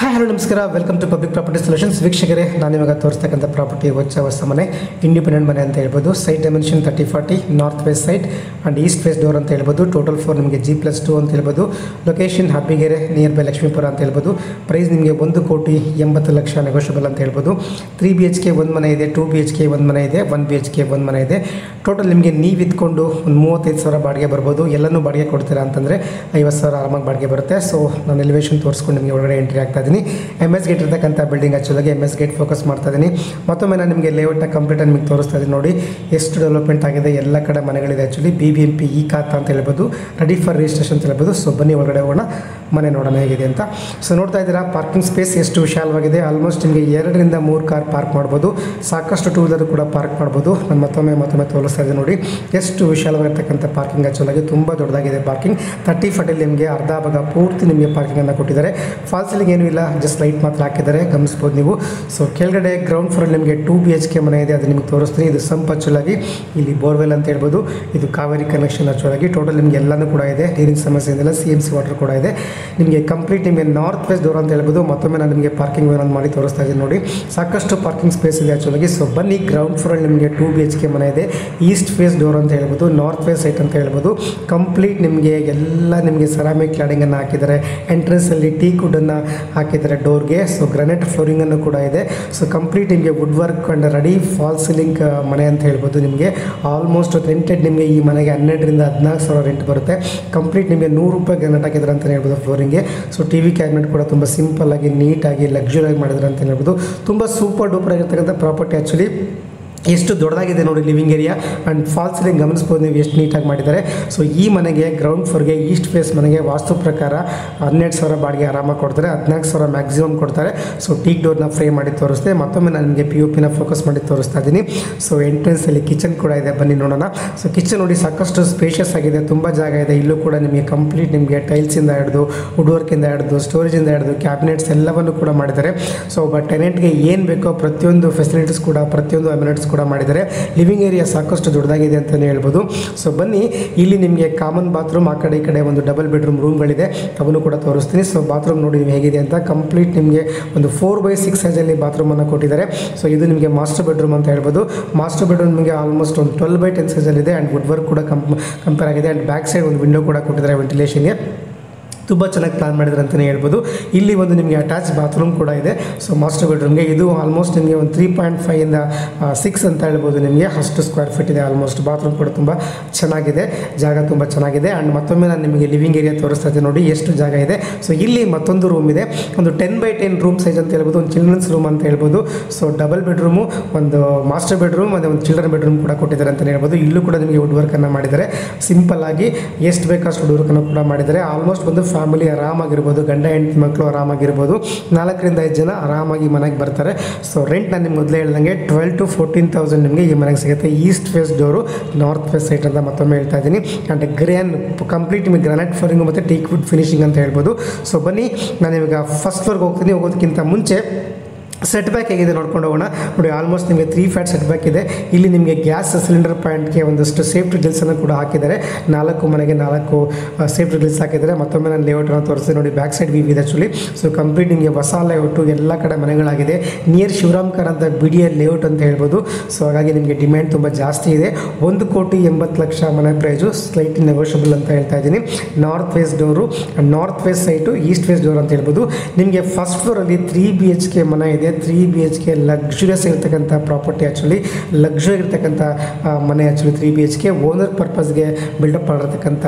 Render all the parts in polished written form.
Hi hello ನಮಸ್ಕಾರ, welcome to public property solutions. ವೀಕ್ಷಕರೇ, ನಾನು ಇವಾಗ ತೋರಿಸ್ತಕ್ಕಂಥ ಪ್ರಾಪರ್ಟಿ ಹೊಸ ಮನೆ, ಇಂಡಿಪೆಂಡೆಂಟ್ ಮನೆ ಅಂತ ಹೇಳ್ಬೋದು. Site dimension 30-40, north west side and east west door ಅಂತ ಹೇಳ್ಬೋದು. ಟೋಟಲ್ ಫೋರ್ ನಿಮಗೆ G+2 ಅಂತ ಹೇಳ್ಬೋದು. Location Habbigere, near by Lakshmipura ಅಂತ ಹೇಳ್ಬೋದು. ಪ್ರೈಸ್ ನಿಮಗೆ 1,80,00,000 ನೆಗೋಷಿಯಬಲ್ ಅಂತ ಹೇಳ್ಬೋದು. 3 BHK ಒಂದು ಮನೆ ಇದೆ, 2 BHK ಒಂದು ಮನೆ ಇದೆ, 1 BHK ಒಂದು ಮನೆ ಇದೆ. ಟೋಟಲ್ ನಿಮಗೆ ನೀವು ಇದ್ಕೊಂಡು ಒಂದು 35,000 ಬಾಡಿಗೆ ಬರ್ಬೋದು. ಎಲ್ಲನೂ ಬಾಡಿಗೆ ಕೊಡ್ತೀರಾ ಅಂತಂದರೆ 50,000 ಆರಾಮಾಗಿ ಬಾಡಿಗೆ ಬರುತ್ತೆ. ಸೊ ನಾನು ಎಲಿವೇಷನ್ ತೋರಿಸ್ಕೊಂಡು ನಿಮಗೆ ಒಳಗಡೆ ಎಂಟ್ರಿ ಆಗ್ತಾ ಇದ್ದೀನಿ. MS ಗೇಟ್ ಇರ್ತಕ್ಕಂಥ ಬಿಲ್ಡಿಂಗ್ ಆ್ಯಕ್ಚುಲಾಗಿ MS ಗೇಟ್ ಫೋಕಸ್ ಮಾಡ್ತಾ ಇದ್ದೀನಿ. ಮತ್ತೊಮ್ಮೆ ನಾನು ನಿಮಗೆ ಲೇಔಟ್ನ ಕಂಪ್ಲೀಟಾಗಿ ನಿಮಗೆ ತೋರಿಸ್ತಾ ಇದ್ದೀನಿ. ನೋಡಿ ಎಷ್ಟು ಡೆವಲಪ್ಮೆಂಟ್ ಆಗಿದೆ, ಎಲ್ಲ ಕಡೆ ಮನೆಗಳಿದೆ. ಆ್ಯಕ್ಚುಲಿ BBMP ಈ ಖಾತಾ ಅಂತ ಹೇಳ್ಬೋದು, ರೆಡಿ ಫಾರ್ ರಿಜಿಸ್ಟ್ರೇಷನ್ ಅಂತ ಹೇಳ್ಬೋದು. ಸೊ ಬನ್ನಿ ಒಳಗಡೆ ಹೋಗೋಣ, ಮನೆ ನೋಡೋಣ ಹೇಗಿದೆ ಅಂತ. ಸೊ ನೋಡ್ತಾ ಇದ್ದೀರಾ, ಪಾರ್ಕಿಂಗ್ ಸ್ಪೇಸ್ ಎಷ್ಟು ವಿಶಾಲವಾಗಿದೆ. ಆಲ್ಮೋಸ್ಟ್ ನಿಮಗೆ 2 ರಿಂದ 3 ಕಾರ್ ಪಾರ್ಕ್ ಮಾಡ್ಬೋದು. ಸಾಕಷ್ಟು ಟೂ ವೀಲರ್ ಕೂಡ ಪಾರ್ಕ್ ಮಾಡ್ಬೋದು. ನಾನು ಮತ್ತೊಮ್ಮೆ ತೋರಿಸ್ತಾ ಇದ್ದೀನಿ. ನೋಡಿ ಎಷ್ಟು ವಿಶಾಲವಾಗಿರ್ತಕ್ಕಂಥ ಪಾರ್ಕಿಂಗ್. ಆ್ಯಕ್ಚುಲಾಗಿ ತುಂಬ ದೊಡ್ಡದಾಗಿದೆ ಪಾರ್ಕಿಂಗ್. 30-40 ನಿಮಗೆ ಅರ್ಧ ಭಾಗ ಪೂರ್ತಿ ನಿಮಗೆ ಪಾರ್ಕಿಂಗನ್ನು ಕೊಟ್ಟಿದ್ದಾರೆ. ಫಾಲ್ ಸೀಲಿಂಗ್ ಏನೂ ಇಲ್ಲ, ಜಸ್ಟ್ ಲೈಟ್ ಮಾತ್ರ ಹಾಕಿದ್ದಾರೆ, ಗಮನಿಸ್ಬೋದು ನೀವು. ಸೊ ಕೆಳಗಡೆ ಗ್ರೌಂಡ್ ಫ್ಲೋರ್ ನಿಮಗೆ 2 BHK ಮನೆ ಇದೆ, ಅದು ನಿಮಗೆ ತೋರಿಸ್ತೀನಿ. ಇದು ಸಂಪ್ ಆ್ಯಕ್ಚುಲಾಗಿ ಇಲ್ಲಿ ಬೋರ್ವೆಲ್ ಅಂತ ಹೇಳ್ಬೋದು. ಇದು ಕಾವೇರಿ ಕನೆಕ್ಷನ್ ಆ್ಯಕ್ಚುಲಾಗಿ. ಟೋಟಲ್ ನಿಮಗೆ ಎಲ್ಲನೂ ಕೂಡ ಇದೆ, ನೀರಿನ ಸಮಸ್ಯೆ ಏನಿಲ್ಲ. CMC ವಾಟರ್ ಕೂಡ ಇದೆ. ನಿಮಗೆ ಕಂಪ್ಲೀಟ್ ನಿಮಗೆ ನಾರ್ತ್ ವೆಸ್ಟ್ ಡೋರ್ ಅಂತ ಹೇಳ್ಬೋದು. ಮತ್ತೊಮ್ಮೆ ನಾನು ನಿಮಗೆ ಪಾರ್ಕಿಂಗ್ ಏನೊಂದು ಮಾಡಿ ತೋರಿಸ್ತಾ ಇದ್ದೀನಿ. ನೋಡಿ ಸಾಕಷ್ಟು ಪಾರ್ಕಿಂಗ್ ಸ್ಪೇಸ್ ಇದೆ ಆ್ಯಕ್ಚುಲಾಗಿ. ಸೊ ಬನ್ನಿ, ಗ್ರೌಂಡ್ ಫ್ಲೋರಲ್ಲಿ ನಿಮಗೆ 2 BHK ಮನೆ ಇದೆ. ಈಸ್ಟ್ ಫೇಸ್ ಡೋರ್ ಅಂತ ಹೇಳ್ಬೋದು, ನಾರ್ತ್ ವೆಸ್ಟ್ ಸೈಟ್ ಅಂತ ಹೇಳ್ಬೋದು. ಕಂಪ್ಲೀಟ್ ನಿಮಗೆ ಎಲ್ಲ ನಿಮಗೆ ಸೆರಾಮಿಕ್ ಕ್ಲಾಡಿಂಗನ್ನು ಹಾಕಿದ್ದಾರೆ. ಎಂಟ್ರೆನ್ಸಲ್ಲಿ ಟೀ ಕುಡನ್ನು ಹಾಕಿದ್ದಾರೆ ಡೋರ್ಗೆ. ಸೊ ಗ್ರಾನೈಟ್ ಫ್ಲೋರಿಂಗನ್ನು ಕೂಡ ಇದೆ. ಸೊ ಕಂಪ್ಲೀಟ್ ನಿಮಗೆ wood work and ready fall ceiling ಮನೆ ಅಂತ ಹೇಳ್ಬೋದು. ನಿಮಗೆ ಆಲ್ಮೋಸ್ಟ್ ರೆಂಟೆಡ್ ನಿಮಗೆ ಈ ಮನೆಗೆ 12 ರಿಂದ 14,000 ರೆಂಟ್ ಬರುತ್ತೆ. ಕಂಪ್ಲೀಟ್ ನಿಮಗೆ ₹100 ಗ್ರಾನೈಟ್ ಹಾಕಿದ್ದಾರೆ ಅಂತಲೇ ಹೇಳ್ಬೋದು ಫ್ಲೋರಿಂಗ್ಗೆ. ಸೊ TV ಕ್ಯಾಬಿನೆಟ್ ಕೂಡ ತುಂಬ ಸಿಂಪಲ್ ಆಗಿ, ನೀಟಾಗಿ, ಲಕ್ಸುರಿಯಾಗಿ ಮಾಡಿದ್ದಾರೆ ಅಂತ ಹೇಳ್ಬೋದು. ತುಂಬ ಸೂಪರ್ ಡೂಪರ್ ಆಗಿರ್ತಕ್ಕಂಥ ಪ್ರಾಪರ್ಟಿ ಆ್ಯಕ್ಚುಲಿ. ಎಷ್ಟು ದೊಡ್ಡದಾಗಿದೆ ನೋಡಿ living area and fall ceiling ಗಮನಿಸ್ಬೋದು ನೀವು, ಎಷ್ಟು ನೀಟಾಗಿ ಮಾಡಿದ್ದಾರೆ. ಸೊ ಈ ಮನೆಗೆ ಗ್ರೌಂಡ್ ಫ್ಲೋರ್ಗೆ ಈಸ್ಟ್ ಫೇಸ್ ಮನೆಗೆ ವಾಸ್ತು ಪ್ರಕಾರ 12,000 ಬಾಡಿಗೆ ಆರಾಮಾಗಿ ಕೊಡ್ತಾರೆ. 14,000 ಮ್ಯಾಕ್ಸಿಮಮ್ ಕೊಡ್ತಾರೆ. ಸೊ ಟೀಕ್ ಡೋರ್ನ ಫ್ರೇಮ್ ಮಾಡಿ ತೋರಿಸ್ತೆ. ಮತ್ತೊಮ್ಮೆ ನಾನು ನಿಮಗೆ POPನ ಫೋಕಸ್ ಮಾಡಿ ತೋರಿಸ್ತಾ ಇದ್ದೀನಿ. ಸೊ ಎಂಟ್ರೆನ್ಸಲ್ಲಿ ಕಿಚನ್ ಕೂಡ ಇದೆ, ಬನ್ನಿ ನೋಡೋಣ. ಸೊ ಕಿಚನ್ ನೋಡಿ ಸಾಕಷ್ಟು ಸ್ಪೇಷಿಯಸ್ ಆಗಿದೆ, ತುಂಬ ಜಾಗ ಇದೆ. ಇಲ್ಲೂ ಕೂಡ ನಿಮಗೆ ಕಂಪ್ಲೀಟ್ ನಿಮಗೆ ಟೈಲ್ಸಿಂದ ಹಿಡಿದು, ವುಡ್ ವರ್ಕಿಂದ ಹಿಡಿದು, ಸ್ಟೋರೇಜಿಂದ ಹಿಡಿದು, ಕ್ಯಾಬಿನೆಟ್ಸ್ ಎಲ್ಲವನ್ನು ಕೂಡ ಮಾಡಿದ್ದಾರೆ. ಸೊ ಒಬ್ಬ ಟೆನೆಂಟ್ಗೆ ಏನು ಬೇಕೋ ಪ್ರತಿಯೊಂದು ಫೆಸಿಲಿಟೀಸ್ ಕೂಡ, ಪ್ರತಿಯೊಂದು ಅಮ್ಯುನಿಟೀಸ್ ಕೂಡ ಮಾಡಿದ್ದಾರೆ. ಲಿವಿಂಗ್ ಏರಿಯಾ ಸಾಕಷ್ಟು ದೊಡ್ಡದಾಗಿದೆ ಅಂತಲೇ ಹೇಳ್ಬೋದು. ಸೊ ಬನ್ನಿ, ಇಲ್ಲಿ ನಿಮಗೆ ಕಾಮನ್ ಬಾತ್ರೂಮ್, ಆ ಕಡೆ ಈ ಕಡೆ ಒಂದು ಡಬಲ್ ಬೆಡ್ರೂಮ್ ರೂಮ್ಗಳಿದೆ, ಅವನ್ನು ಕೂಡ ತೋರಿಸ್ತೀನಿ. ಸೊ ಬಾತ್ರೂಮ್ ನೋಡಿ ನೀವು ಹೇಗಿದೆ ಅಂತ. ಕಂಪ್ಲೀಟ್ ನಿಮಗೆ ಒಂದು 4x6 ಸೈಜಲ್ಲಿ ಬಾತ್ರೂಮನ್ನು ಕೊಟ್ಟಿದ್ದಾರೆ. ಸೊ ಇದು ನಿಮಗೆ ಮಾಸ್ಟರ್ ಬೆಡ್ರೂಮ್ ಅಂತ ಹೇಳ್ಬೋದು. ಮಾಸ್ಟರ್ ಬೆಡ್ರೂಮ್ ನಿಮಗೆ ಆಲ್ಮೋಸ್ಟ್ ಒಂದು 12x10 ಸೈಜಲ್ಲಿದೆ ಆ್ಯಂಡ್ ವುಡ್ ವರ್ಕ್ ಕೂಡ ಕಂಪೇರ್ ಆಗಿದೆ. ಆ್ಯಂಡ್ ಬ್ಯಾಕ್ ಸೈಡ್ ಒಂದು ವಿಂಡೋ ಕೂಡ ಕೊಟ್ಟಿದ್ದಾರೆ ವೆಂಟಿಲೇಷನ್ಗೆ. ತುಂಬ ಚೆನ್ನಾಗಿ ಪ್ಲಾನ್ ಮಾಡಿದ್ದಾರೆ ಅಂತಲೇ ಹೇಳ್ಬೋದು. ಇಲ್ಲಿ ಒಂದು ನಿಮಗೆ ಅಟ್ಯಾಚ್ ಬಾತ್ರೂಮ್ ಕೂಡ ಇದೆ. ಸೊ ಮಾಸ್ಟರ್ ಬೆಡ್ರೂಮ್ಗೆ ಇದು ಆಲ್ಮೋಸ್ಟ್ ನಿಮಗೆ ಒಂದು 3.5 ಇಂದ 6 ಅಂತ ಹೇಳ್ಬೋದು. ನಿಮಗೆ ಅಷ್ಟು ಸ್ಕ್ವೇರ್ ಫೀಟ್ ಇದೆ ಆಲ್ಮೋಸ್ಟ್. ಬಾತ್ರೂಮ್ ಕೂಡ ತುಂಬ ಚೆನ್ನಾಗಿದೆ, ಜಾಗ ತುಂಬ ಚೆನ್ನಾಗಿದೆ. ಆ್ಯಂಡ್ ಮತ್ತೊಮ್ಮೆ ನಾನು ನಿಮಗೆ ಲಿವಿಂಗ್ ಏರಿಯಾ ತೋರಿಸ್ತಾ ಇದ್ದೀನಿ. ನೋಡಿ ಎಷ್ಟು ಜಾಗ ಇದೆ. ಸೊ ಇಲ್ಲಿ ಮತ್ತೊಂದು ರೂಮ್ ಇದೆ, ಒಂದು 10x10 ರೂಮ್ ಸೈಜ್ ಅಂತ ಹೇಳ್ಬೋದು, ಒಂದು ಚಿಲ್ಡ್ರನ್ಸ್ ರೂಮ್ ಅಂತ ಹೇಳ್ಬೋದು. ಸೊ ಡಬಲ್ ಬೆಡ್ರೂಮು, ಒಂದು ಮಾಸ್ಟರ್ ಬೆಡ್ರೂಮ್, ಮತ್ತು ಒಂದು ಚಿಲ್ಡ್ರನ್ ಬೆಡ್ರೂಮ್ ಕೂಡ ಕೊಟ್ಟಿದ್ದಾರೆ ಅಂತಲೇ ಹೇಳ್ಬೋದು. ಇಲ್ಲೂ ಕೂಡ ನಿಮಗೆ ವುಡ್ ವರ್ಕನ್ನು ಮಾಡಿದ್ದಾರೆ. ಸಿಂಪಲ್ ಆಗಿ ಎಷ್ಟು ಬೇಕಷ್ಟು ವುಡ್ ವರ್ಕನ್ನು ಕೂಡ ಮಾಡಿದ್ದಾರೆ. ಆಲ್ಮೋಸ್ಟ್ ಒಂದು ಫ್ಯಾಮಿಲಿ ಆರಾಮಾಗಿರ್ಬೋದು, ಗಂಡ ಹೆಂಡತಿ ಮಕ್ಕಳು ಆರಾಮಾಗಿರ್ಬೋದು, 4 ರಿಂದ 5 ಜನ ಆರಾಮಾಗಿ ಮನೆಗೆ ಬರ್ತಾರೆ. ಸೊ ರೆಂಟ್ ನಾನು ನಿಮ್ಗೆ ಮೊದಲೇ ಹೇಳ್ದಂಗೆ 12,000 to 14,000 ನಿಮಗೆ ಈ ಮನೆಗೆ ಸಿಗುತ್ತೆ. East face door, north face site ಅಂತ ಮತ್ತೊಮ್ಮೆ ಹೇಳ್ತಾ ಇದ್ದೀನಿ. ಆ್ಯಂಡ್ ಕಂಪ್ಲೀಟ್ ನಿಮಗೆ ಗ್ರಾನೈಟ್ ಫ್ಲೋರಿಂಗು ಮತ್ತು ಟೀಕ್ ವುಡ್ ಫಿನಿಶಿಂಗ್ ಅಂತ ಹೇಳ್ಬೋದು. ಸೊ ಬನ್ನಿ, ನಾನು ಇವಾಗ ಫಸ್ಟ್ ಫ್ಲೋರ್ಗೆ ಹೋಗ್ತೀನಿ. ಹೋಗೋದಕ್ಕಿಂತ ಮುಂಚೆ ಸೆಟ್ ಬ್ಯಾಕ್ ಹೇಗಿದೆ ನೋಡ್ಕೊಂಡು ಹೋಗೋಣ. ನೋಡಿ ಆಲ್ಮೋಸ್ಟ್ ನಿಮಗೆ 3 feet ಸೆಟ್ ಬ್ಯಾಕ್ ಇದೆ. ಇಲ್ಲಿ ನಿಮಗೆ ಗ್ಯಾಸ್ ಸಿಲಿಂಡರ್ ಪಾಯಿಂಟ್ಗೆ ಒಂದಷ್ಟು ಸೇಫ್ಟಿ ಗ್ರಿಲ್ಸನ್ನು ಕೂಡ ಹಾಕಿದ್ದಾರೆ. 4 ಮನೆಗೆ 4 ಸೇಫ್ಟಿ ಗ್ರಿಲ್ಸ್ ಹಾಕಿದ್ದಾರೆ. ಮತ್ತೊಮ್ಮೆ ನಾನು ಲೇಔಟನ್ನು ತೋರಿಸ್ತೀನಿ. ನೋಡಿ ಬ್ಯಾಕ್ ಸೈಡ್ ವ್ಯೂ ಇದೆ ಆ್ಯಕ್ಚುಲಿ. ಸೊ ಕಂಪ್ಲೀಟ್ ನಿಮಗೆ ಹೊಸ ಲೇಔಟು, ಎಲ್ಲ ಕಡೆ ಮನೆಗಳಾಗಿದೆ. ನಿಯರ್ ಶಿವರಾಮ್ ಕಾರ್ ಅಂತ BDL ಲೇಔಟ್ ಅಂತ ಹೇಳ್ಬೋದು. ಸೊ ಹಾಗಾಗಿ ನಿಮಗೆ ಡಿಮ್ಯಾಂಡ್ ತುಂಬ ಜಾಸ್ತಿ ಇದೆ. 1,80,00,000 ಮನೆ ಪ್ರೈಸು, ಸ್ಲೈಟ್ಲಿ ನೆಗೋಷಿಯಬಲ್ ಅಂತ ಹೇಳ್ತಾ ಇದ್ದೀನಿ. North west door, north west site, east west door ಅಂತ ಹೇಳ್ಬೋದು. ನಿಮಗೆ ಫಸ್ಟ್ ಫ್ಲೋರಲ್ಲಿ 3 BHK ಮನೆ ಇದೆ. 3 BHK ಲಕ್ಸುರಿಯಸ್ ಇರ್ತಕ್ಕಂಥ ಪ್ರಾಪರ್ಟಿ ಆ್ಯಕ್ಚುಲಿ. ಲಕ್ಸುರಿ ಇರ್ತಕ್ಕಂಥ ಮನೆ ಆ್ಯಕ್ಚುಲಿ 3 BHK ಓನರ್ ಪರ್ಪಸ್ಗೆ ಬಿಲ್ಡಪ್ ಮಾಡಿರ್ತಕ್ಕಂಥ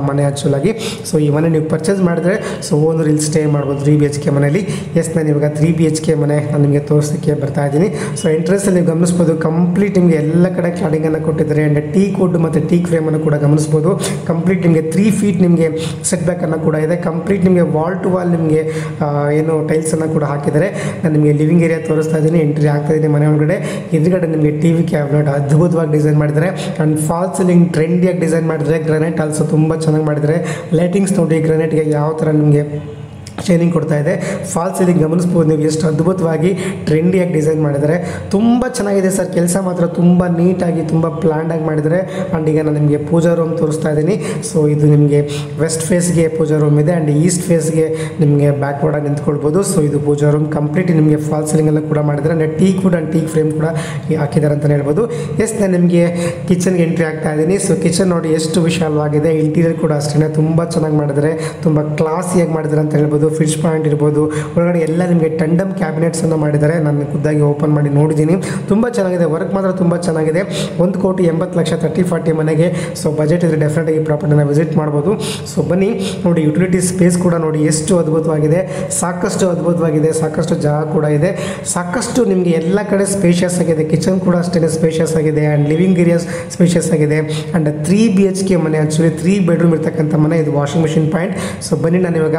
ಮನೆ ಆ್ಯಕ್ಚುಲಾಗಿ. ಸೊ ಈ ಮನೆ ನೀವು ಪರ್ಚೇಸ್ ಮಾಡಿದ್ರೆ ಸೊ ಓನರ್ ಇಲ್ಲಿ ಸ್ಟೇ ಮಾಡ್ಬೋದು 3 BHK ಮನೆಯಲ್ಲಿ. ಎಸ್, ನಾನು ಇವಾಗ 3 BHK ಮನೆ ನಾನು ನಿಮಗೆ ತೋರಿಸೋಕ್ಕೆ ಬರ್ತಾ ಇದ್ದೀನಿ. ಸೊ ಎಂಟ್ರೆನ್ಸಲ್ಲಿ ನೀವು ಗಮನಿಸ್ಬೋದು, ಕಂಪ್ಲೀಟ್ ನಿಮಗೆ ಎಲ್ಲ ಕಡೆ ಕ್ಲಾಡಿಂಗನ್ನು ಕೊಟ್ಟಿದ್ದಾರೆ. ಆ್ಯಂಡ್ ಟೀಕ್ ವುಡ್ ಮತ್ತು ಟೀಕ್ ಫ್ರೇಮನ್ನು ಕೂಡ ಗಮನಿಸ್ಬೋದು. ಕಂಪ್ಲೀಟ್ ನಿಮಗೆ 3 feet ನಿಮಗೆ ಸೆಟ್ ಬ್ಯಾಕನ್ನು ಕೂಡ ಇದೆ. ಕಂಪ್ಲೀಟ್ ನಿಮಗೆ ವಾಲ್ ಟು ವಾಲ್ ನಿಮಗೆ ಏನು ಟೈಲ್ಸನ್ನು ಕೂಡ ಹಾಕಿದ್ದಾರೆ. ನಾನು ನಿಮಗೆ ಲಿವಿಂಗ್ ಏರಿಯಾ ತೋರಿಸ್ತಾ ಇದ್ದೀನಿ. ಎಂಟ್ರಿ ಆಗ್ತಾ ಇದ್ದೀನಿ ಮನೆ ಒಳಗಡೆ. ಎದುರುಗಡೆ ನಿಮಗೆ TV ಕ್ಯಾಬಿನೆಟ್ ಅದ್ಭುತವಾಗಿ ಡಿಸೈನ್ ಮಾಡಿದ್ದಾರೆ. ಆ್ಯಂಡ್ ಫಾಲ್ ಸೀಲಿಂಗ್ ಟ್ರೆಂಡಿಯಾಗಿ ಡಿಸೈನ್ ಮಾಡಿದ್ದಾರೆ. ಗ್ರಾನೈಟ್ ಆಲ್ಸೋ ತುಂಬ ಚೆನ್ನಾಗಿ ಮಾಡಿದ್ದಾರೆ. ಲೈಟಿಂಗ್ಸ್ ನೋಡಿ, ಗ್ರಾನೈಟ್ಗೆ ಯಾವ ಥರ ನಿಮಗೆ ಶೈನಿಂಗ್ ಕೊಡ್ತಾ ಇದೆ. ಫಾಲ್ ಸೀಲಿಂಗ್ ಗಮನಿಸ್ಬೋದು ನೀವು ಎಷ್ಟು ಅದ್ಭುತವಾಗಿ ಟ್ರೆಂಡಿಯಾಗಿ ಡಿಸೈನ್ ಮಾಡಿದ್ದಾರೆ. ತುಂಬ ಚೆನ್ನಾಗಿದೆ ಸರ್, ಕೆಲಸ ಮಾತ್ರ ತುಂಬ ನೀಟಾಗಿ ತುಂಬ ಪ್ಲ್ಯಾಂಡಾಗಿ ಮಾಡಿದರೆ. ಆ್ಯಂಡ್ ಈಗ ನಾನು ನಿಮಗೆ ಪೂಜಾ ರೂಮ್ ತೋರಿಸ್ತಾ ಇದ್ದೀನಿ. ಸೊ ಇದು ನಿಮಗೆ ವೆಸ್ಟ್ ಫೇಸ್ಗೆ ಪೂಜಾ ರೂಮ್ ಇದೆ ಆ್ಯಂಡ್ ಈಸ್ಟ್ ಫೇಸ್ಗೆ ನಿಮಗೆ ಬ್ಯಾಕ್ವರ್ಡಾಗಿ ನಿಂತ್ಕೊಳ್ಬೋದು. ಸೊ ಇದು ಪೂಜಾ ರೂಮ್ ಕಂಪ್ಲೀಟ್ ನಿಮಗೆ ಫಾಲ್ ಸೀಲಿಂಗ್ ಎಲ್ಲ ಕೂಡ ಮಾಡಿದರೆ ಅಂದರೆ teak wood and teak frame ಕೂಡ ಹಾಕಿದ್ದಾರೆ ಅಂತಲೇ ಹೇಳ್ಬೋದು. ಎಸ್, ನಾನು ನಿಮಗೆ ಕಿಚನ್ಗೆ ಎಂಟ್ರಿ ಆಗ್ತಾ ಇದ್ದೀನಿ. ಸೊ ಕಿಚನ್ ನೋಡಿ ಎಷ್ಟು ವಿಶಾಲವಾಗಿದೆ. ಇಂಟೀರಿಯರ್ ಕೂಡ ಅಷ್ಟೇ ತುಂಬ ಚೆನ್ನಾಗಿ ಮಾಡಿದರೆ, ತುಂಬ ಕ್ಲಾಸಿಯಾಗಿ ಮಾಡಿದ್ದಾರೆ ಅಂತ ಹೇಳ್ಬೋದು. ಫಿಶ್ ಪಾಯಿಂಟ್ ಇರ್ಬೋದು, ಒಳಗಡೆ ಎಲ್ಲ ನಿಮಗೆ ಟಂಡಮ್ ಕ್ಯಾಬಿನೆಟ್ಸನ್ನು ಮಾಡಿದ್ದಾರೆ. ನಾನು ಖುದ್ದಾಗಿ ಓಪನ್ ಮಾಡಿ ನೋಡಿದ್ದೀನಿ, ತುಂಬ ಚೆನ್ನಾಗಿದೆ. ವರ್ಕ್ ಮಾತ್ರ ತುಂಬ ಚೆನ್ನಾಗಿದೆ. 1,80,00,000 30-40 ಮನೆಗೆ. ಸೊ ಬಜೆಟ್ ಇದ್ದರೆ ಡೆಫಿನೆಟಾಗಿ ಈ ಪ್ರಾಪರ್ಟಿನ ವಿಸಿಟ್ ಮಾಡ್ಬೋದು. ಸೊ ಬನ್ನಿ ನೋಡಿ, ಯುಟಿಲಿಟಿ ಸ್ಪೇಸ್ ಕೂಡ ನೋಡಿ ಎಷ್ಟು ಅದ್ಭುತವಾಗಿದೆ, ಸಾಕಷ್ಟು ಅದ್ಭುತವಾಗಿದೆ. ಸಾಕಷ್ಟು ಜಾಗ ಕೂಡ ಇದೆ, ಸಾಕಷ್ಟು ನಿಮಗೆ ಎಲ್ಲ ಕಡೆ ಸ್ಪೇಷಿಯಸ್ ಆಗಿದೆ. ಕಿಚನ್ ಕೂಡ ಅಷ್ಟೇ ಸ್ಪೇಷಿಯಸ್ ಆಗಿದೆ ಆ್ಯಂಡ್ ಲಿವಿಂಗ್ ಏರಿಯಾಸ್ ಸ್ಪೇಷಿಯಸ್ ಆಗಿದೆ. ಆ್ಯಂಡ್ 3 BHK ಮನೆ, ಆ್ಯಕ್ಚುಲಿ 3 ಬೆಡ್ರೂಮ್ ಇರ್ತಕ್ಕಂಥ ಮನೆ ಇದು. Washing machine point. ಸೊ ಬನ್ನಿ ನಾನು ಇವಾಗ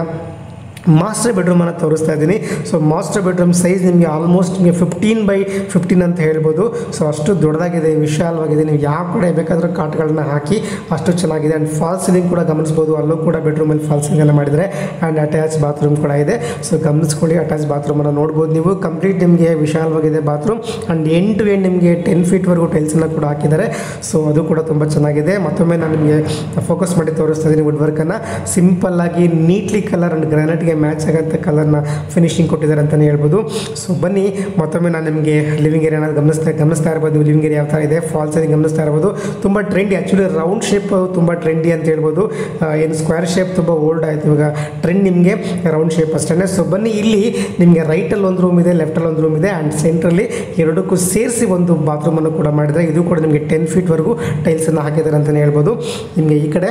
ಮಾಸ್ಟರ್ ಬೆಡ್ರೂಮನ್ನು ತೋರಿಸ್ತಾ ಇದ್ದೀನಿ. ಸೊ ಮಾಸ್ಟರ್ ಬೆಡ್ರೂಮ್ ಸೈಜ್ ನಿಮಗೆ ಆಲ್ಮೋಸ್ಟ್ ನಿಮಗೆ 15x15 ಅಂತ ಹೇಳ್ಬೋದು. ಸೊ ಅಷ್ಟು ದೊಡ್ಡದಾಗಿದೆ, ವಿಶಾಲವಾಗಿದೆ. ನೀವು ಯಾವ ಕಡೆ ಬೇಕಾದರೂ ಕಾಟ್ಗಳನ್ನ ಹಾಕಿ ಅಷ್ಟು ಚೆನ್ನಾಗಿದೆ. ಆ್ಯಂಡ್ ಫಾಲ್ ಸೀಲಿಂಗ್ ಕೂಡ ಗಮನಿಸ್ಬೋದು, ಅಲ್ಲೂ ಕೂಡ ಬೆಡ್ರೂಮಲ್ಲಿ ಫಾಲ್ ಸೀಲಿಂಗನ್ನು ಮಾಡಿದರೆ. ಆ್ಯಂಡ್ ಅಟ್ಯಾಚ್ ಬಾತ್ರೂಮ್ ಕೂಡ ಇದೆ. ಸೊ ಗಮನಿಸ್ಕೊಳ್ಳಿ, ಅಟ್ಯಾಚ್ ಬಾತ್ರೂಮನ್ನು ನೋಡ್ಬೋದು ನೀವು. ಕಂಪ್ಲೀಟ್ ನಿಮಗೆ ವಿಶಾಲವಾಗಿದೆ bathroom. And end to end ನಿಮಗೆ 10 ಫೀಟ್ವರೆಗೂ ಟೈಲ್ಸನ್ನು ಕೂಡ ಹಾಕಿದ್ದಾರೆ. ಸೊ ಅದು ಕೂಡ ತುಂಬ ಚೆನ್ನಾಗಿದೆ. ಮತ್ತೊಮ್ಮೆ ನಾನು ನಿಮಗೆ ಫೋಕಸ್ ಮಾಡಿ ತೋರಿಸ್ತಾ ಇದ್ದೀನಿ ವುಡ್ ವರ್ಕನ್ನು. ಸಿಂಪಲ್ಲಾಗಿ ನೀಟ್ಲಿ ಕಲರ್ ಆ್ಯಂಡ್ ಗ್ರಾನೈಟ್ಗೆ ಮ್ಯಾಚ್ ಆಗೋಂಥ ಕಲರ್ನ ಫಿನಿಶಿಂಗ್ ಕೊಟ್ಟಿದ್ದಾರೆ ಅಂತಲೇ ಹೇಳ್ಬೋದು. ಸೊ ಬನ್ನಿ ಮತ್ತೊಮ್ಮೆ ನಾನು ನಿಮಗೆ ಲಿವಿಂಗ್ ಏರಿಯಾನ ಗಮನಿಸ್ತಾ ಇರ್ಬೋದು. ಲಿವಿಂಗ್ ಏರಿಯಾ ಯಾವ ಥರ ಇದೆ, ಫಾಲ್ ಸೀಲಿಂಗ್ ಗಮನಿಸ್ತಾ ಇರ್ಬೋದು. ತುಂಬ ಟ್ರೆಂಡಿ, ಆ್ಯಕ್ಚುಲಿ ರೌಂಡ್ ಶೇಪ್ ತುಂಬ ಟ್ರೆಂಡಿ ಅಂತ ಹೇಳ್ಬೋದು. ಏನು ಸ್ಕ್ವೇರ್ ಶೇಪ್ ತುಂಬ ಓಲ್ಡ್ ಆಯಿತು, ಇವಾಗ ಟ್ರೆಂಡ್ ನಿಮಗೆ ರೌಂಡ್ ಶೇಪ್ ಅಷ್ಟೇ. ಸೊ ಬನ್ನಿ, ಇಲ್ಲಿ ನಿಮಗೆ ರೈಟಲ್ಲಿ ಒಂದು ರೂಮ್ ಇದೆ, ಲೆಫ್ಟಲ್ಲಿ ಒಂದು ರೂಮ್ ಇದೆ ಆ್ಯಂಡ್ ಸೆಂಟ್ರಲ್ಲಿ ಎರಡಕ್ಕೂ ಸೇರಿಸಿ ಒಂದು ಬಾತ್ರೂಮನ್ನು ಕೂಡ ಮಾಡಿದರೆ. ಇದು ಕೂಡ ನಿಮಗೆ 10 ಫೀಟ್ವರೆಗೂ ಟೈಲ್ಸನ್ನು ಹಾಕಿದ್ದಾರೆ ಅಂತಲೇ ಹೇಳ್ಬೋದು. ನಿಮಗೆ ಈ ಕಡೆ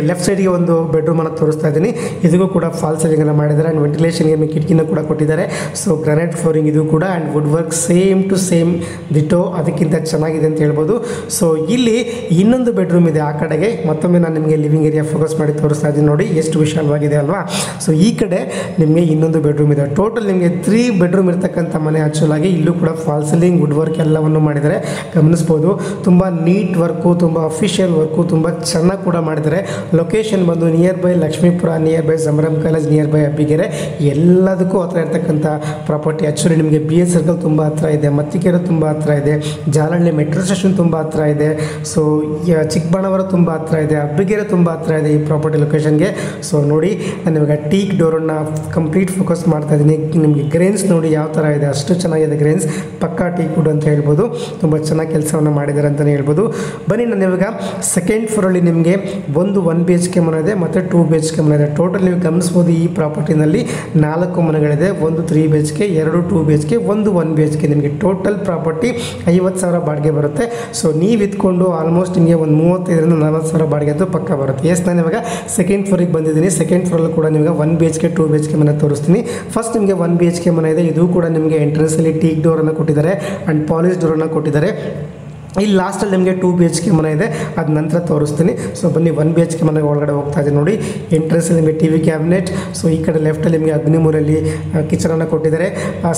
ಲೆಫ್ಟ್ ಸೈಡ್ಗೆ ಒಂದು ಬೆಡ್ರೂಮನ್ನು ತೋರಿಸ್ತಾ ಇದ್ದೀನಿ. ಇದಕ್ಕೂ ಕೂಡ ಫಾಲ್ ಸೀಲಿಂಗನ್ನು ಮಾಡಿದ್ದಾರೆ ಆ್ಯಂಡ್ ವೆಂಟಿಲೇಷನ್ಗೆ ನಿಮಗೆ ಕಿಟಕಿನ ಕೂಡ ಕೊಟ್ಟಿದ್ದಾರೆ. ಸೊ ಗ್ರಾನೈಟ್ ಫ್ಲೋರಿಂಗ್ ಇದು ಕೂಡ and wood work same to same ditto, ಅದಕ್ಕಿಂತ ಚೆನ್ನಾಗಿದೆ ಅಂತ ಹೇಳ್ಬೋದು. ಸೊ ಇಲ್ಲಿ ಇನ್ನೊಂದು ಬೆಡ್ರೂಮ್ ಇದೆ ಆ ಕಡೆಗೆ. ಮತ್ತೊಮ್ಮೆ ನಾನು ನಿಮಗೆ ಲಿವಿಂಗ್ ಏರಿಯಾ ಫೋಕಸ್ ಮಾಡಿ ತೋರಿಸ್ತಾ ಇದ್ದೀನಿ ನೋಡಿ, ಎಷ್ಟು ವಿಶಾಲವಾಗಿದೆ ಅಲ್ವಾ. ಸೊ ಈ ಕಡೆ ನಿಮಗೆ ಇನ್ನೊಂದು ಬೆಡ್ರೂಮ್ ಇದೆ. ಟೋಟಲ್ ನಿಮಗೆ 3 ಬೆಡ್ರೂಮ್ ಇರ್ತಕ್ಕಂಥ ಮನೆ. ಆ್ಯಕ್ಚುಲಾಗಿ ಇಲ್ಲೂ ಕೂಡ ಫಾಲ್ ಸೀಲಿಂಗ್ ವುಡ್ ವರ್ಕ್ ಎಲ್ಲವನ್ನು ಮಾಡಿದ್ದಾರೆ, ಗಮನಿಸ್ಬೋದು. ತುಂಬ ನೀಟ್ ವರ್ಕು, ತುಂಬ ಅಫಿಷಿಯಲ್ ವರ್ಕು, ತುಂಬ ಚೆನ್ನಾಗಿ ಕೂಡ ಮಾಡಿದ್ದಾರೆ. ಲೊಕೇಶನ್ ಬಂದು near by Lakshmipura, near by Sambhram college, near by Abbigere, ಎಲ್ಲದಕ್ಕೂ ಹತ್ರ ಇರ್ತಕ್ಕಂಥ ಪ್ರಾಪರ್ಟಿ. ಆ್ಯಕ್ಚುಲಿ ನಿಮಗೆ BH ಸರ್ಕಲ್ ತುಂಬ ಹತ್ರ ಇದೆ, ಮತ್ತಿಕೆರೆ ತುಂಬ ಹತ್ರ ಇದೆ, ಜಾಲಹಳ್ಳಿ ಮೆಟ್ರೋ ಸ್ಟೇಷನ್ ತುಂಬ ಹತ್ರ ಇದೆ. ಸೊ ಚಿಕ್ಕಬಳ್ಳಾಪುರ ತುಂಬ ಹತ್ರ ಇದೆ, ಅಬ್ಬಿಗೆರೆ ತುಂಬ ಹತ್ರ ಇದೆ ಈ ಪ್ರಾಪರ್ಟಿ ಲೊಕೇಶನ್ಗೆ. ಸೊ ನೋಡಿ, ನಾನು ಇವಾಗ ಟೀಕ್ ಡೋರನ್ನು ಕಂಪ್ಲೀಟ್ ಫೋಕಸ್ ಮಾಡ್ತಾ ಇದ್ದೀನಿ. ನಿಮಗೆ ಗ್ರೇನ್ಸ್ ನೋಡಿ ಯಾವ ಥರ ಇದೆ, ಅಷ್ಟು ಚೆನ್ನಾಗಿದೆ ಗ್ರೇನ್ಸ್. ಪಕ್ಕಾ ಟೀಕ್ ವುಡ್ ಅಂತ ಹೇಳ್ಬೋದು. ತುಂಬ ಚೆನ್ನಾಗಿ ಕೆಲಸವನ್ನು ಮಾಡಿದ್ದಾರೆ ಅಂತಲೇ ಹೇಳ್ಬೋದು. ಬನ್ನಿ, ನಾನು ಇವಾಗ ಸೆಕೆಂಡ್ ಫ್ಲೋರಲ್ಲಿ ನಿಮಗೆ ಒಂದು 1 BHK ಮನೆ ಇದೆ ಮತ್ತು 2 BHK ಮನೆ ಇದೆ. ಟೋಟಲ್ ನೀವು ಗಮನಿಸ್ಬೋದು ಈ ಪ್ರಾಪರ್ಟಿನಲ್ಲಿ 4 ಮನೆಗಳಿದೆ. ಒಂದು 3 BHK, 2 2 BHK, ಒಂದು 1 BHK. ನಿಮಗೆ ಟೋಟಲ್ ಪ್ರಾಪರ್ಟಿ 50,000 ಬಾಡಿಗೆ ಬರುತ್ತೆ. ಸೊ ನೀವು ಇದ್ಕೊಂಡು ಆಲ್ಮೋಸ್ಟ್ ನಿಮಗೆ ಒಂದು 35,000 ರಿಂದ 40,000 ಬಾಡಿಗೆ ಅಂತೂ ಪಕ್ಕ ಬರುತ್ತೆ. ಎಸ್, ನಾನು ಇವಾಗ ಸೆಕೆಂಡ್ ಫ್ಲೋರಿಗೆ ಬಂದಿದ್ದೀನಿ. ಸೆಕೆಂಡ್ ಫ್ಲೋರಲ್ಲಿ ಕೂಡ ನಿಮಗೆ 1 BHK 2 BHK ಮನೆ ತೋರಿಸ್ತೀನಿ. ಫಸ್ಟ್ ನಿಮಗೆ 1 BHK ಮನೆ ಇದೆ. ಇದು ಕೂಡ ನಿಮಗೆ ಎಂಟ್ರೆನ್ಸಲ್ಲಿ ಟೀಕ್ ಡೋರನ್ನು ಕೊಟ್ಟಿದ್ದಾರೆ ಆ್ಯಂಡ್ ಪಾಲಿಶ್ ಡೋರನ್ನು ಕೊಟ್ಟಿದ್ದಾರೆ. ಇಲ್ಲಿ ಲಾಸ್ಟಲ್ಲಿ ನಿಮಗೆ 2 BHK ಮನೆ ಇದೆ, ಅದು ನಂತರ ತೋರಿಸ್ತೀನಿ. ಸೊ ಬನ್ನಿ 1 BHK ಮನೆಗೆ ಒಳಗಡೆ ಹೋಗ್ತಾ ಇದೆ ನೋಡಿ. ಎಂಟ್ರೆನ್ಸಲ್ಲಿ ನಿಮಗೆ TV ಕ್ಯಾಬಿನೆಟ್. ಸೊ ಈ ಕಡೆ ಲೆಫ್ಟಲ್ಲಿ ನಿಮಗೆ ಅಗ್ನಿಮೂರಲ್ಲಿ ಕಿಚನನ್ನು ಕೊಟ್ಟಿದ್ದಾರೆ.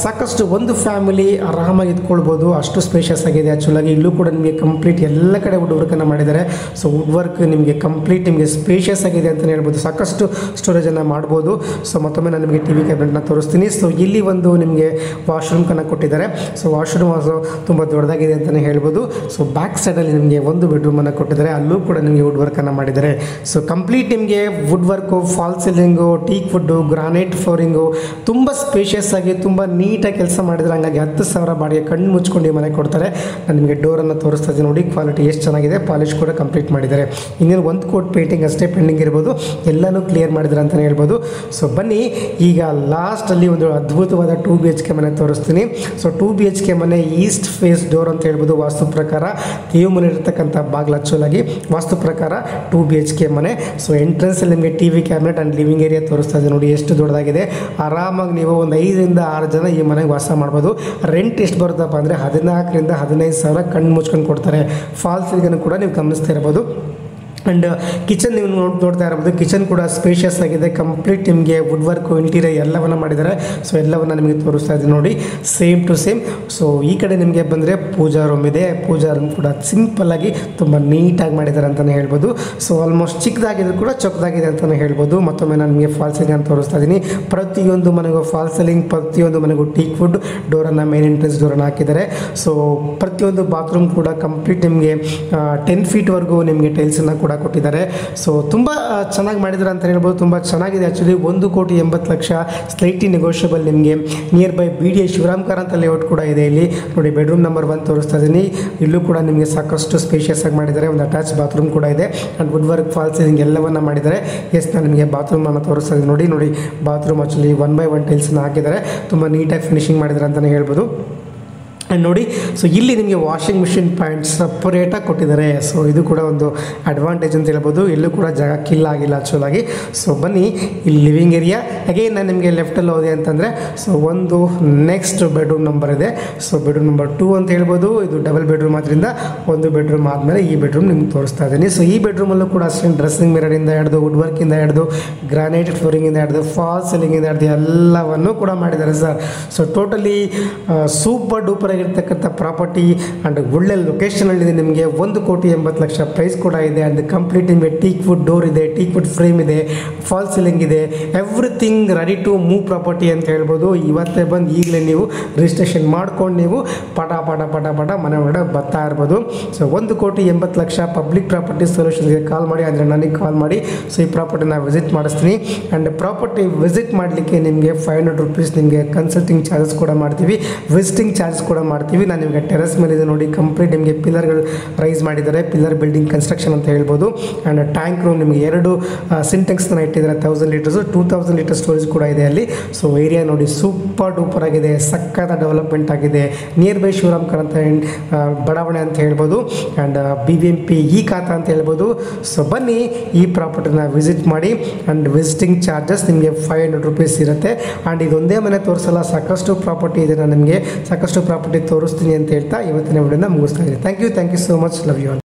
ಸಾಕಷ್ಟು ಒಂದು ಫ್ಯಾಮಿಲಿ ಆರಾಮಾಗಿ ಇದ್ಕೊಳ್ಬೋದು, ಅಷ್ಟು ಸ್ಪೇಷಿಯಸ್ ಆಗಿದೆ. ಆ್ಯಕ್ಚುಲಾಗಿ ಇಲ್ಲೂ ಕೂಡ ನಿಮಗೆ ಕಂಪ್ಲೀಟ್ ಎಲ್ಲ ಕಡೆ ವುಡ್ ವರ್ಕನ್ನು ಮಾಡಿದ್ದಾರೆ. ಸೊ ವುಡ್ ವರ್ಕ್ ನಿಮಗೆ ಕಂಪ್ಲೀಟ್ ನಿಮಗೆ ಸ್ಪೇಷಿಯಸ್ ಆಗಿದೆ ಅಂತಲೇ ಹೇಳ್ಬೋದು. ಸಾಕಷ್ಟು ಸ್ಟೋರೇಜನ್ನು ಮಾಡ್ಬೋದು. ಸೊ ಮತ್ತೊಮ್ಮೆ ನಾನು ನಿಮಗೆ TV ಕ್ಯಾಬಿನೆಟ್ನ ತೋರಿಸ್ತೀನಿ. ಸೊ ಇಲ್ಲಿ ಒಂದು ನಿಮಗೆ ವಾಶ್ರೂಮ್ಕನ್ನು ಕೊಟ್ಟಿದ್ದಾರೆ. ಸೊ ವಾಶ್ರೂಮ್ ತುಂಬ ದೊಡ್ಡದಾಗಿದೆ ಅಂತಲೇ ಹೇಳ್ಬೋದು. ಸೊ ಬ್ಯಾಕ್ ಸೈಡಲ್ಲಿ ನಿಮಗೆ ಒಂದು ಬೆಡ್ರೂಮನ್ನು ಕೊಟ್ಟಿದ್ದಾರೆ, ಅಲ್ಲೂ ಕೂಡ ನಿಮಗೆ ವುಡ್ ವರ್ಕನ್ನು ಮಾಡಿದ್ದಾರೆ. ಸೊ ಕಂಪ್ಲೀಟ್ ನಿಮಗೆ wood work, fall ceiling, teak wood, granite flooring, ತುಂಬ ಸ್ಪೇಷಿಯಸ್ ಆಗಿ ತುಂಬ ನೀಟಾಗಿ ಕೆಲಸ ಮಾಡಿದರೆ. ಹಂಗಾಗಿ 10,000 ಬಾಡಿಗೆ ಕಣ್ಣು ಮುಚ್ಕೊಂಡು ಈ ಮನೆ ಕೊಡ್ತಾರೆ. ನಾನು ನಿಮಗೆ ಡೋರನ್ನು ತೋರಿಸ್ತಾ ಇದ್ದೀನಿ ನೋಡಿ, ಕ್ವಾಲಿಟಿ ಎಷ್ಟು ಚೆನ್ನಾಗಿದೆ. ಪಾಲಿಶ್ ಕೂಡ ಕಂಪ್ಲೀಟ್ ಮಾಡಿದ್ದಾರೆ. ಇನ್ನೇನು 1 ಕೋಟ್ ಪೇಂಟಿಂಗ್ ಅಷ್ಟೇ ಪೆಂಡಿಂಗ್ ಇರ್ಬೋದು, ಎಲ್ಲನೂ ಕ್ಲಿಯರ್ ಮಾಡಿದ್ದಾರೆ ಅಂತಲೇ ಹೇಳ್ಬೋದು. ಸೊ ಬನ್ನಿ, ಈಗ ಲಾಸ್ಟಲ್ಲಿ ಒಂದು ಅದ್ಭುತವಾದ 2 BHK ಮನೆ ತೋರಿಸ್ತೀನಿ. ಸೊ 2 BHK ಮನೆ ಈಸ್ಟ್ ಫೇಸ್ ಡೋರ್ ಅಂತ ಹೇಳ್ಬೋದು. ವಾಸ್ತು ಪ್ರಕಾರ ದೇವಮನೆ ಇರತಕ್ಕಂಥ ಬಾಗಿಲು, ಆ್ಯಕ್ಚುಲಾಗಿ ವಾಸ್ತು ಪ್ರಕಾರ 2 BHK ಮನೆ. ಸೊ ಎಂಟ್ರೆನ್ಸಲ್ಲಿ ನಿಮಗೆ TV cabinet and living area ತೋರಿಸ್ತಾ ಇದೆ ನೋಡಿ, ಎಷ್ಟು ದೊಡ್ಡದಾಗಿದೆ. ಆರಾಮಾಗಿ ನೀವು ಒಂದು 5 ರಿಂದ 6 ಜನ ಈ ಮನೆಗೆ ವಾಸ ಮಾಡ್ಬೋದು. ರೆಂಟ್ ಎಷ್ಟು ಬರುತ್ತಪ್ಪ ಅಂದರೆ 14,000 ರಿಂದ 15,000 ಕಣ್ಣು ಮುಚ್ಕೊಂಡು ಕೊಡ್ತಾರೆ. ಫಾಲ್ ಸೀಲಿಂಗನ್ನು ಕೂಡ ನೀವು ಗಮನಿಸ್ತಾ ಇರ್ಬೋದು. ಆ್ಯಂಡ್ ಕಿಚನ್ ನೀವು ನೋಡ್ತಾ ಇರ್ಬೋದು, ಕಿಚನ್ ಕೂಡ ಸ್ಪೇಷಿಯಸ್ ಆಗಿದೆ, ಕಂಪ್ಲೀಟ್ ನಿಮಗೆ ವುಡ್ ವರ್ಕು ಇಂಟೀರಿಯರ್ ಎಲ್ಲವನ್ನು ಮಾಡಿದ್ದಾರೆ. ಸೊ ಎಲ್ಲವನ್ನು ನಿಮಗೆ ತೋರಿಸ್ತಾ ಇದ್ದೀನಿ ನೋಡಿ, ಸೇಮ್ ಟು ಸೇಮ್. ಸೊ ಈ ಕಡೆ ನಿಮಗೆ ಬಂದರೆ ಪೂಜಾ ರೂಮ್ ಇದೆ. ಪೂಜಾ ರೂಮ್ ಕೂಡ ಸಿಂಪಲ್ಲಾಗಿ ತುಂಬ ನೀಟಾಗಿ ಮಾಡಿದ್ದಾರೆ ಅಂತಲೇ ಹೇಳ್ಬೋದು. ಸೊ ಆಲ್ಮೋಸ್ಟ್ ಚಿಕ್ಕದಾಗಿದ್ರು ಕೂಡ ಚೊಕ್ಕದಾಗಿದೆ ಅಂತಲೇ ಹೇಳ್ಬೋದು. ಮತ್ತೊಮ್ಮೆ ನಾನು ನಿಮಗೆ ಫಾಲ್ ಸೀಲಿಂಗ್ ಅಂತ ತೋರಿಸ್ತಾ ಇದ್ದೀನಿ. ಪ್ರತಿಯೊಂದು ಮನೆಗೂ ಫಾಲ್ ಸೀಲಿಂಗ್, ಪ್ರತಿಯೊಂದು ಮನೆಗೂ ಟೀಕ್ ವುಡ್ ಡೋರನ್ನು, ಮೇನ್ ಎಂಟ್ರೆನ್ಸ್ ಡೋರನ್ನು ಹಾಕಿದ್ದಾರೆ. ಸೊ ಪ್ರತಿಯೊಂದು ಬಾತ್ರೂಮ್ ಕೂಡ ಕಂಪ್ಲೀಟ್ ನಿಮಗೆ 10 ಫೀಟ್ವರೆಗೂ ನಿಮಗೆ ಟೈಲ್ಸನ್ನು ಕೂಡ ಕೊಟ್ಟಿದ್ದಾರೆ. ಸೊ ತುಂಬ ಚೆನ್ನಾಗಿ ಮಾಡಿದ್ದಾರೆ ಅಂತ ಹೇಳ್ಬೋದು. ತುಂಬ ಚೆನ್ನಾಗಿದೆ ಆ್ಯಕ್ಚುಲಿ. 1,80,00,000 slightly negotiable. ನಿಮಗೆ nearby BDA Shivaram Karanth layout ಕೂಡ ಇದೆ. ಇಲ್ಲಿ ನೋಡಿ ಬೆಡ್ರೂಮ್ ನಂಬರ್ 1 ತೋರಿಸ್ತಾ ಇದ್ದೀನಿ. ಇಲ್ಲೂ ಕೂಡ ನಿಮಗೆ ಸಾಕಷ್ಟು ಸ್ಪೇಷಿಯಸ್ ಆಗಿ ಮಾಡಿದ್ದಾರೆ. ಒಂದು ಅಟ್ಯಾಚ್ ಬಾತ್ರೂಮ್ ಕೂಡ ಇದೆ and wood work, fall ceiling ಎಲ್ಲವನ್ನು ಮಾಡಿದ್ದಾರೆ. ನಾನು ನಿಮಗೆ ಬಾತ್ರೂಮನ್ನು ತೋರಿಸ್ತಾ ಇದ್ದೀನಿ ನೋಡಿ. ಬಾತ್ರೂಮ್ ಆ್ಯಕ್ಚುಲಿ 1/1 ಟೈಲ್ಸನ್ನು ಹಾಕಿದ್ದಾರೆ. ತುಂಬ ನೀಟಾಗಿ ಫಿನಿಶಿಂಗ್ ಮಾಡಿದ್ದಾರೆ ಅಂತಲೇ ಹೇಳ್ಬೋದು. ಆ್ಯಂಡ್ ನೋಡಿ, ಸೊ ಇಲ್ಲಿ ನಿಮಗೆ ವಾಷಿಂಗ್ ಮಿಷಿನ್ ಪಾಯಿಂಟ್ ಸಪ್ರೇಟಾಗಿ ಕೊಟ್ಟಿದ್ದಾರೆ. ಸೊ ಇದು ಕೂಡ ಒಂದು ಅಡ್ವಾಂಟೇಜ್ ಅಂತ ಹೇಳ್ಬೋದು. ಇಲ್ಲೂ ಕೂಡ ಜಾಗ ಕಿಲ್ ಆಗಿಲ್ಲ ಆ್ಯಕ್ಚುಲಾಗಿ. ಸೊ ಬನ್ನಿ, ಇಲ್ಲಿ ಲಿವಿಂಗ್ ಏರಿಯಾ ಅಗೇನ್ ನಾನು ನಿಮಗೆ ಲೆಫ್ಟಲ್ಲಿ ಹೋದೆ ಅಂತಂದರೆ ಸೊ ಒಂದು ನೆಕ್ಸ್ಟ್ ಬೆಡ್ರೂಮ್ ನಂಬರ್ ಇದೆ. ಸೊ ಬೆಡ್ರೂಮ್ ನಂಬರ್ 2 ಅಂತ ಹೇಳ್ಬೋದು. ಇದು ಡಬಲ್ ಬೆಡ್ರೂಮ್ ಆದ್ದರಿಂದ ಒಂದು ಬೆಡ್ರೂಮ್ ಆದಮೇಲೆ ಈ ಬೆಡ್ರೂಮ್ ನಿಮ್ಗೆ ತೋರಿಸ್ತಾ ಇದ್ದೀನಿ. ಸೊ ಈ ಬೆಡ್ರೂಮಲ್ಲೂ ಕೂಡ ಅಷ್ಟೇ ಡ್ರೆಸ್ಸಿಂಗ್ ಮಿರರಿಂದ ಹಿಡಿದು, ವುಡ್ ವರ್ಕಿಂದ ಹಿಡಿದು, ಗ್ರಾನೈಟ್ ಫ್ಲೋರಿಂಗಿಂದ ಹಿಡಿದು, ಫಾಲ್ ಸೀಲಿಂಗಿಂದ ಹಿಡಿದು ಎಲ್ಲವನ್ನೂ ಕೂಡ ಮಾಡಿದ್ದಾರೆ sir. So totally super duper ಆಗಿರ್ತಕ್ಕಂಥ ಪ್ರಾಪರ್ಟಿ ಆ್ಯಂಡ್ ಒಳ್ಳೆ ಲೊಕೇಶನಲ್ಲಿದೆ. ನಿಮಗೆ 1,80,00,000 ಪ್ರೈಸ್ ಕೂಡ ಇದೆ. ಆ್ಯಂಡ್ ಕಂಪ್ಲೀಟ್ ನಿಮಗೆ ಟೀಕ್ ವುಡ್ ಡೋರ್ ಇದೆ, ಟೀಕ್ ವುಡ್ ಫ್ರೇಮ್ ಇದೆ, ಫಾಲ್ ಸೀಲಿಂಗ್ ಇದೆ, everything ready to move property ಅಂತ ಹೇಳ್ಬೋದು. ಇವತ್ತೇ ಬಂದು ಈಗಲೇ ನೀವು ರಿಜಿಸ್ಟ್ರೇಷನ್ ನೀವು ಪಟ ಪಟ ಪಟ ಪಟ ಮನೆ ಒಳಗಡೆ ಬರ್ತಾ ಇರ್ಬೋದು. ಸೊ 1,80,00,000 ಪಬ್ಲಿಕ್ ಪ್ರಾಪರ್ಟಿ ಸೊಲ್ಯೂಷನ್ಸ್ಗೆ ಕಾಲ್ ಮಾಡಿ, ಅಂದರೆ ನನಗೆ ಕಾಲ್ ಮಾಡಿ. ಸೊ ಈ ಪ್ರಾಪರ್ಟಿನ ವಿಸಿಟ್ ಮಾಡಿಸ್ತೀನಿ. ಆ್ಯಂಡ್ ಪ್ರಾಪರ್ಟಿ ವಿಸಿಟ್ ಮಾಡಲಿಕ್ಕೆ ನಿಮಗೆ 500 ರೂಪೀಸ್ ನಿಮಗೆ ಕನ್ಸಲ್ಟಿಂಗ್ ಚಾರ್ಜಸ್ ಕೂಡ ಮಾಡ್ತೀವಿ, ವಿಸಿಟಿಂಗ್ ಚಾರ್ಜಸ್ ಕೂಡ ಮಾಡ್ತೀವಿ. ನಾನು ನಿಮಗೆ ಟೆರೆಸ್ ಮೇಲೆ ಇದೆ ನೋಡಿ, ಕಂಪ್ಲೀಟ್ ನಿಮಗೆ ಪಿಲ್ಲರ್ಗಳು ರೈಸ್ ಮಾಡಿದ್ದಾರೆ. ಪಿಲ್ಲರ್ ಬಿಲ್ಡಿಂಗ್ ಕನ್ಸ್ಟ್ರಕ್ಷನ್ ಅಂತ ಹೇಳ್ಬೋದು. ಆ್ಯಂಡ್ ಟ್ಯಾಂಕ್ ರೂಮ್ ನಿಮಗೆ 2 ಸಿಂಟೆಕ್ಸ್ನ ಇಟ್ಟಿದ್ದಾರೆ. 1000 ಲೀಟರ್ಸು, 2000 ಲೀಟರ್ ಸ್ಟೋರೇಜ್ ಕೂಡ ಇದೆ ಅಲ್ಲಿ. ಸೊ ಏರಿಯಾ ನೋಡಿ ಸೂಪರ್ ಡೂಪರ್ ಆಗಿದೆ, ಸಕ್ಕತ್ತ ಡೆವಲಪ್ಮೆಂಟ್ ಆಗಿದೆ. ನಿಯರ್ ಬೈ ಶಿವರಾಮ್ ಕಾರಂತ ಬಡಾವಣೆ ಅಂತ ಹೇಳ್ಬೋದು. ಆ್ಯಂಡ್ BBMP ಖಾತಾ ಅಂತ ಹೇಳ್ಬೋದು. ಸೊ ಬನ್ನಿ, ಈ ಪ್ರಾಪರ್ಟಿನ ವಿಸಿಟ್ ಮಾಡಿ. ಆ್ಯಂಡ್ ವಿಸಿಟಿಂಗ್ ಚಾರ್ಜಸ್ ನಿಮಗೆ 500 ರೂಪೀಸ್ ಇರುತ್ತೆ. ಆ್ಯಂಡ್ ಇದೊಂದೇ ಮನೆ ತೋರಿಸಲ್ಲ, ಸಾಕಷ್ಟು ಪ್ರಾಪರ್ಟಿ ಇದೆ. ನಾನು ನಿಮಗೆ ಸಾಕಷ್ಟು ಪ್ರಾಪರ್ಟಿ ತೋರಿಸ್ತೀನಿ ಅಂತ ಹೇಳ್ತಾ ಇವತ್ತಿನ ವಿಡಿಯೋನ ಮುಗಿಸ್ತಾ ಇದ್ದೀನಿ. Thank you so much. Love you all.